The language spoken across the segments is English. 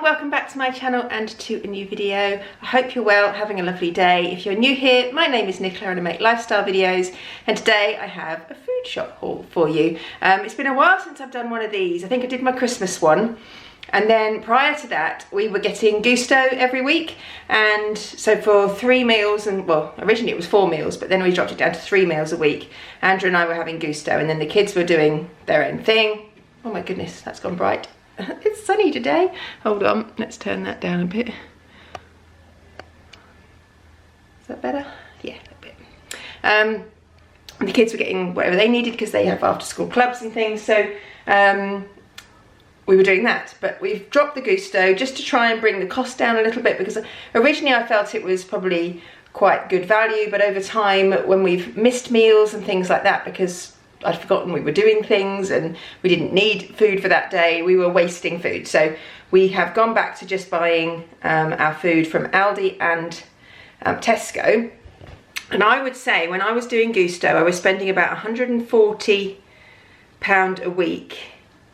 everyone, welcome back to my channel and to a new video. I hope you're well, having a lovely day. If you're new here, my name is Nicola and I make lifestyle videos, and today I have a food shop haul for you. It's been a while since I've done one of these. I think I did my Christmas one, and then prior to that we were getting Gousto every week, and so for 3 meals, and well, originally it was 4 meals, but then we dropped it down to 3 meals a week. Andrew and I were having Gousto, and then the kids were doing their own thing. Oh my goodness, that's gone bright. It's sunny today. Hold on, let's turn that down a bit. Is that better? Yeah, a bit. The kids were getting whatever they needed because they have after school clubs and things, so we were doing that. But we've dropped the Gousto just to try and bring the cost down a little bit, because originally I felt it was probably quite good value, but over time when we've missed meals and things like that, because I'd forgotten we were doing things and we didn't need food for that day, we were wasting food. So we have gone back to just buying our food from Aldi and Tesco. And I would say when I was doing Gousto, I was spending about £140 a week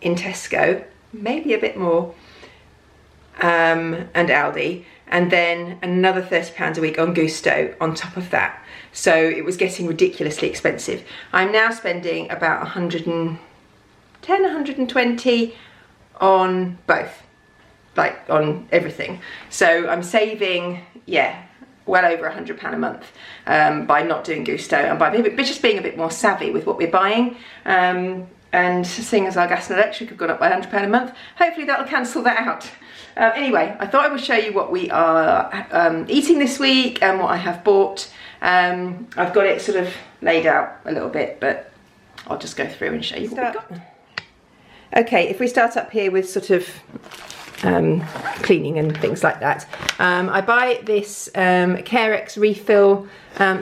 in Tesco, maybe a bit more, and Aldi, and then another £30 a week on Gousto on top of that. So it was getting ridiculously expensive. I'm now spending about 110, 120 on both, like on everything. So I'm saving, yeah, well over £100 a month by not doing Gousto, and by just being a bit more savvy with what we're buying. And seeing as our gas and electric have gone up by £100 a month, hopefully that'll cancel that out. Anyway, I thought I would show you what we are eating this week and what I have bought. I've got it sort of laid out a little bit, but I'll just go through and show you what we've got. Okay, if we start up here with sort of cleaning and things like that, I buy this Carex refill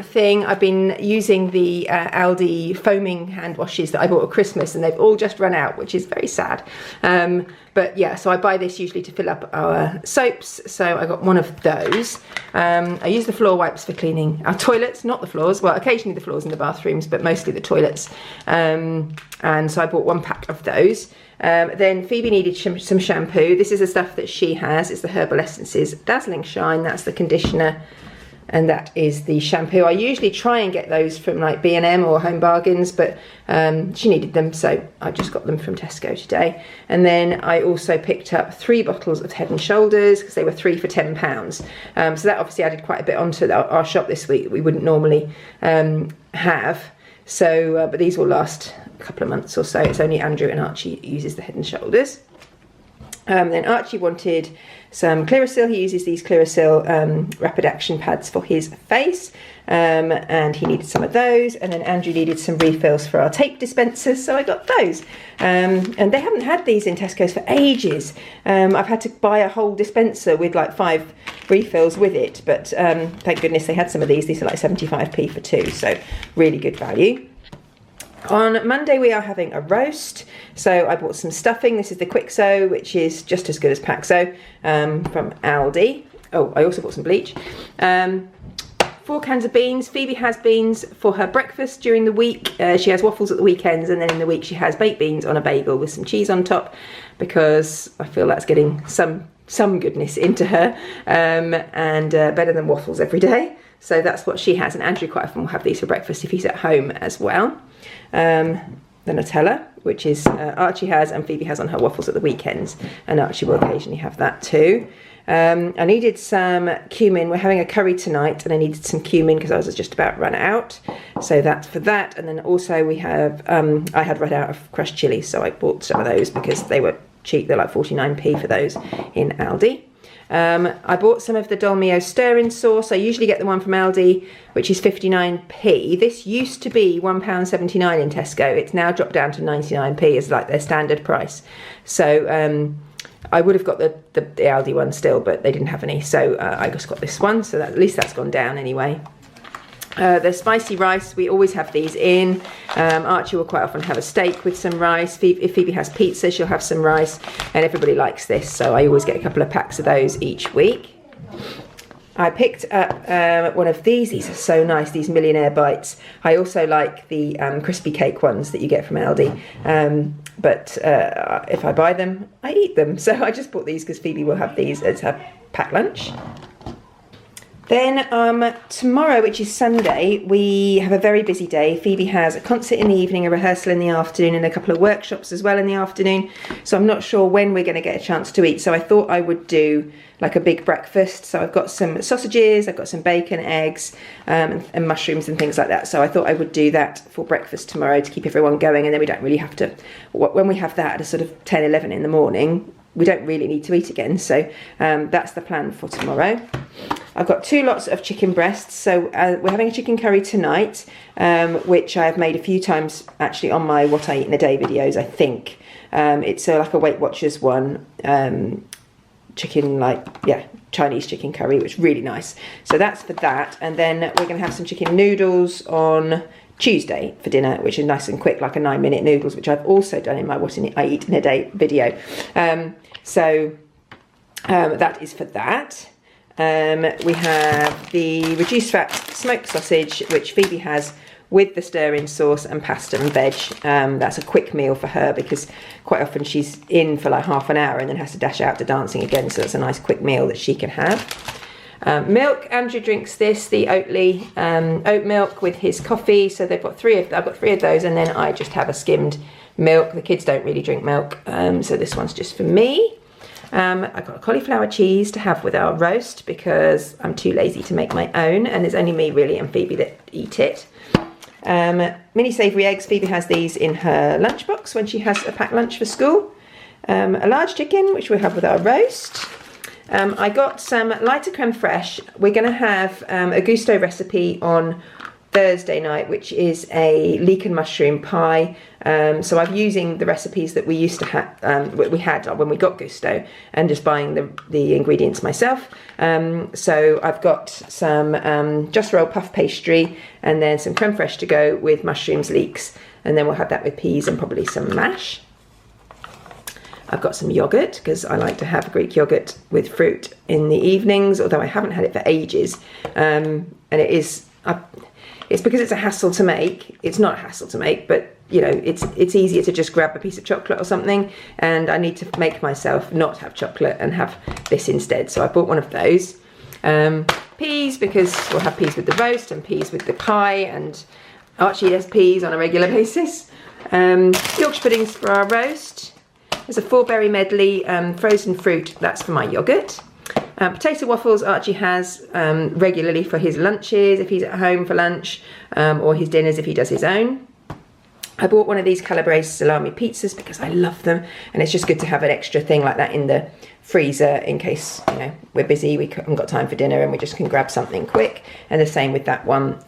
thing. I've been using the Aldi foaming hand washes that I bought at Christmas, and they've all just run out, which is very sad. But yeah, so I buy this usually to fill up our soaps, so I got one of those. I use the floor wipes for cleaning our toilets, not the floors, well occasionally the floors in the bathrooms, but mostly the toilets. And so I bought 1 pack of those. Then Phoebe needed some shampoo. This is the stuff that she has. It's the Herbal Essences Dazzling Shine. That's the conditioner, and that is the shampoo. I usually try and get those from like B&M or Home Bargains, but she needed them, so I just got them from Tesco today. And then I also picked up 3 bottles of Head and Shoulders, because they were 3 for £10. So that obviously added quite a bit onto our shop this week that we wouldn't normally have. So, but these will last a couple of months or so. It's only Andrew and Archie uses the Head and Shoulders. Then Archie wanted some Clearasil. He uses these Clearasil rapid action pads for his face, and he needed some of those. And then Andrew needed some refills for our tape dispensers, so I got those. And they haven't had these in Tesco's for ages. I've had to buy a whole dispenser with like 5 refills with it, but thank goodness they had some of these. These are like 75p for 2, so really good value. On Monday we are having a roast, so I bought some stuffing. This is the Quixo, which is just as good as Paxo, from Aldi. Oh, I also bought some bleach. 4 cans of beans. Phoebe has beans for her breakfast during the week. She has waffles at the weekends, and then in the week she has baked beans on a bagel with some cheese on top, because I feel that's getting some goodness into her, and better than waffles every day. So that's what she has, and Andrew quite often will have these for breakfast if he's at home as well. The Nutella, which is Archie has and Phoebe has on her waffles at the weekends, and Archie will occasionally have that too. I needed some cumin. We're having a curry tonight, and I needed some cumin because I was just about run out, so that's for that. And then also we have I had run out of crushed chili, so I bought some of those because they were cheap. They're like 49p for those in Aldi. I bought some of the Dolmio stir-in sauce. I usually get the one from Aldi, which is 59p. This used to be £1.79 in Tesco. It's now dropped down to 99p as like their standard price. So I would have got the Aldi one still, but they didn't have any, so I just got this one. So that, at least that's gone down anyway. The spicy rice, we always have these in. Archie will quite often have a steak with some rice. If Phoebe has pizza, she'll have some rice, and everybody likes this, so I always get a couple of packs of those each week. I picked up one of these. These are so nice, these Millionaire Bites. I also like the crispy cake ones that you get from Aldi. but if I buy them, I eat them. So I just bought these because Phoebe will have these as her packed lunch. Then tomorrow, which is Sunday, we have a very busy day. Phoebe has a concert in the evening, a rehearsal in the afternoon, and a couple of workshops as well in the afternoon. So I'm not sure when we're going to get a chance to eat. So I thought I would do like a big breakfast. So I've got some sausages, I've got some bacon, eggs, and mushrooms and things like that. So I thought I would do that for breakfast tomorrow to keep everyone going. And then we don't really have to, when we have that at a sort of 10, 11 in the morning, we don't really need to eat again. So that's the plan for tomorrow. I've got 2 lots of chicken breasts. So we're having a chicken curry tonight, which I've made a few times actually on my what I eat in a day videos, I think. It's like a Weight Watchers one, chicken, Chinese chicken curry, which is really nice. So that's for that. And then we're going to have some chicken noodles on Tuesday for dinner, which is nice and quick, like a 9-minute noodles, which I've also done in my what I eat in a day video. So that is for that. We have the reduced fat smoked sausage, which Phoebe has with the stir-in sauce and pasta and veg. That's a quick meal for her because quite often she's in for like half an hour and then has to dash out to dancing again. So it's a nice quick meal that she can have. Milk, Andrew drinks this, the Oatly oat milk with his coffee. So they've got I've got 3 of those, and then I just have a skimmed milk. The kids don't really drink milk, so this one's just for me. I've got a cauliflower cheese to have with our roast because I'm too lazy to make my own, and there's only me really and Phoebe that eat it. Mini savoury eggs, Phoebe has these in her lunchbox when she has a packed lunch for school. A large chicken, which we'll have with our roast. I got some lighter creme fraiche. We're going to have a Gousto recipe on Thursday night, which is a leek and mushroom pie. So I'm using the recipes that we used to have, we had when we got Gousto, and just buying the ingredients myself. So I've got some Just Roll puff pastry and then some creme fraiche to go with mushrooms, leeks, and then we'll have that with peas and probably some mash. I've got some yoghurt because I like to have Greek yoghurt with fruit in the evenings, although I haven't had it for ages. And it is, it's because it's a hassle to make. It's not a hassle to make, but you know, it's easier to just grab a piece of chocolate or something, and I need to make myself not have chocolate and have this instead. So I bought one of those. Peas, because we'll have peas with the roast and peas with the pie, and Archie has peas on a regular basis. Yorkshire puddings for our roast. There's a 4-berry medley, frozen fruit, that's for my yoghurt. Potato waffles Archie has regularly for his lunches if he's at home for lunch, or his dinners if he does his own. I bought one of these calabrese salami pizzas because I love them, and it's just good to have an extra thing like that in the freezer in case, you know, we're busy, we haven't got time for dinner, and we just can grab something quick. And the same with that one.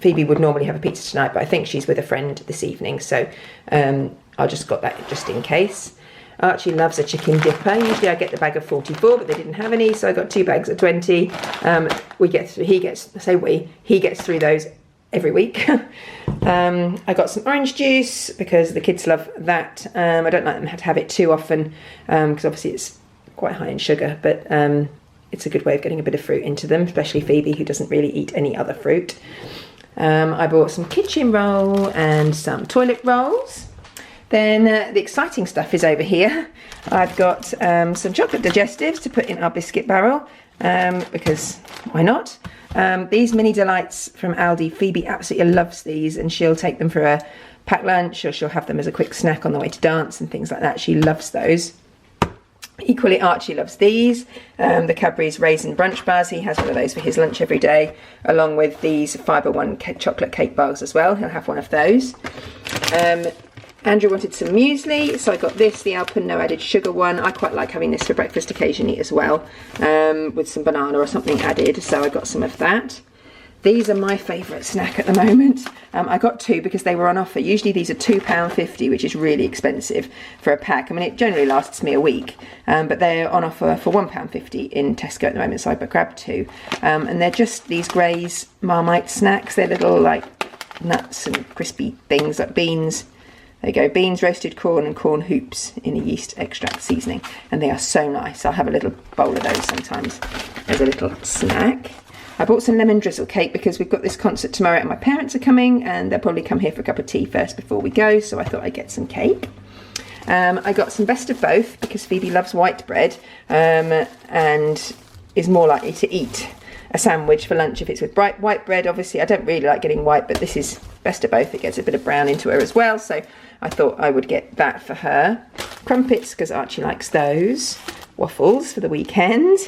Phoebe would normally have a pizza tonight, but I think she's with a friend this evening, so I just got that just in case. Archie loves a chicken dipper. Usually I get the bag of 44, but they didn't have any, so I got 2 bags of 20. He gets through those every week. I got some orange juice because the kids love that. I don't like them to have it too often because obviously it's quite high in sugar, but it's a good way of getting a bit of fruit into them, especially Phoebe, who doesn't really eat any other fruit. I bought some kitchen roll and some toilet rolls. Then the exciting stuff is over here. I've got some chocolate digestives to put in our biscuit barrel because why not? These mini delights from Aldi. Phoebe absolutely loves these, and she'll take them for a packed lunch, or she'll have them as a quick snack on the way to dance and things like that. She loves those. Equally, Archie loves these, the Cadbury's Raisin Brunch Bars. He has one of those for his lunch every day, along with these Fibre One chocolate cake bars as well. He'll have one of those. Andrew wanted some muesli, so I got this, the Alpen no added sugar one. I quite like having this for breakfast occasionally as well, with some banana or something added, so I got some of that. These are my favourite snack at the moment. I got 2 because they were on offer. Usually these are £2.50, which is really expensive for a pack. I mean, it generally lasts me a week, but they're on offer for £1.50 in Tesco at the moment, so I grabbed 2. And they're just these Gray's Marmite snacks. They're little like nuts and crispy things like beans. There you go, beans, roasted corn and corn hoops in a yeast extract seasoning, and they are so nice. I'll have a little bowl of those sometimes as a little snack. I bought some lemon drizzle cake because we've got this concert tomorrow and my parents are coming, and they'll probably come here for a cup of tea first before we go, so I thought I'd get some cake. I got some best of both because Phoebe loves white bread and is more likely to eat a sandwich for lunch if it's with bright white bread. Obviously I don't really like getting white, but this is best of both. It gets a bit of brown into her as well, so I thought I would get that for her. Crumpets, because Archie likes those. Waffles for the weekend.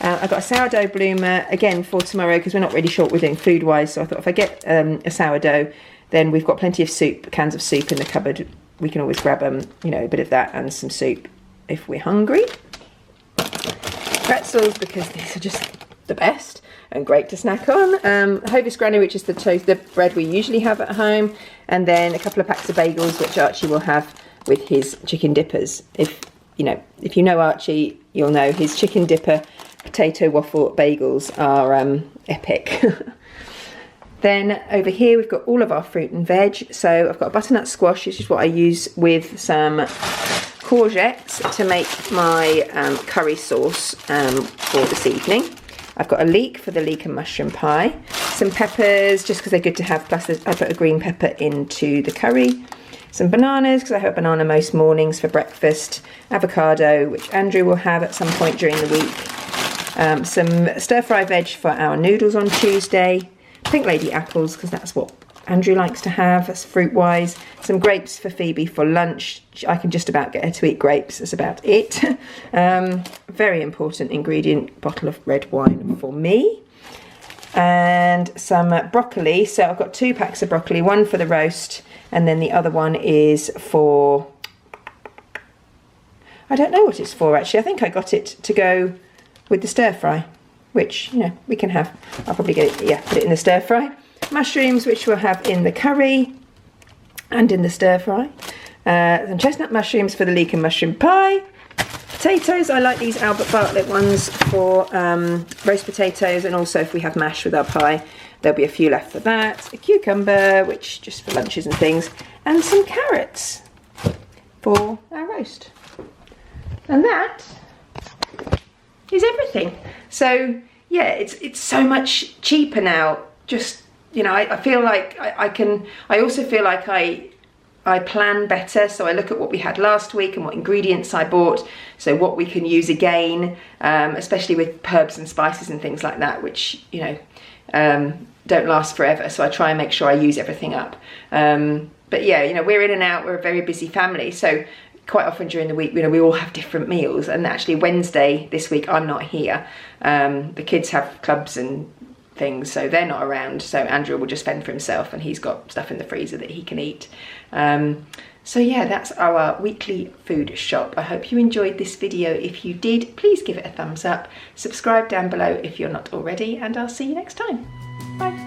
I've got a sourdough bloomer again for tomorrow because we're not really sure what we're doing food wise, so I thought if I get a sourdough, then we've got plenty of soup, cans of soup in the cupboard. We can always grab you know, a bit of that and some soup if we're hungry. Pretzels, because these are just the best and great to snack on. Hovis Granny, which is the bread we usually have at home, and then a couple of packs of bagels, which Archie will have with his chicken dippers. If you know Archie, you'll know his chicken dipper potato waffle bagels are epic. Then over here we've got all of our fruit and veg. So I've got a butternut squash, which is what I use with some courgettes to make my curry sauce for this evening. I've got a leek for the leek and mushroom pie. Some peppers, just because they're good to have, plus I put a green pepper into the curry. Some bananas, because I have a banana most mornings for breakfast. Avocado, which Andrew will have at some point during the week. Some stir-fry veg for our noodles on Tuesday. Pink lady apples, because that's what Andrew likes to have, that's fruit-wise. Some grapes for Phoebe for lunch. I can just about get her to eat grapes, that's about it. Very important ingredient, bottle of red wine for me. And some broccoli. So I've got 2 packs of broccoli, one for the roast, and then the other one is for, I don't know what it's for actually. I think I got it to go with the stir fry, which, you know, we can have. I'll probably get it, yeah, put it in the stir fry. Mushrooms, which we'll have in the curry and in the stir fry. Some chestnut mushrooms for the leek and mushroom pie. Potatoes, I like these Albert Bartlett ones for roast potatoes, and also if we have mash with our pie, there'll be a few left for that. A cucumber, which just for lunches and things, and some carrots for our roast. And that is everything. So yeah, it's so much cheaper now. Just, you know, I feel like I also feel like I plan better, so I look at what we had last week and what ingredients I bought, so what we can use again, especially with herbs and spices and things like that, which, you know, don't last forever, so I try and make sure I use everything up. But yeah, you know, we're in and out, we're a very busy family, so quite often during the week, you know, we all have different meals, and actually Wednesday this week I'm not here. The kids have clubs and things, so they're not around, so Andrew will just fend for himself, and he's got stuff in the freezer that he can eat. So yeah, that's our weekly food shop. I hope you enjoyed this video. If you did, please give it a thumbs up, subscribe down below if you're not already, and I'll see you next time. Bye.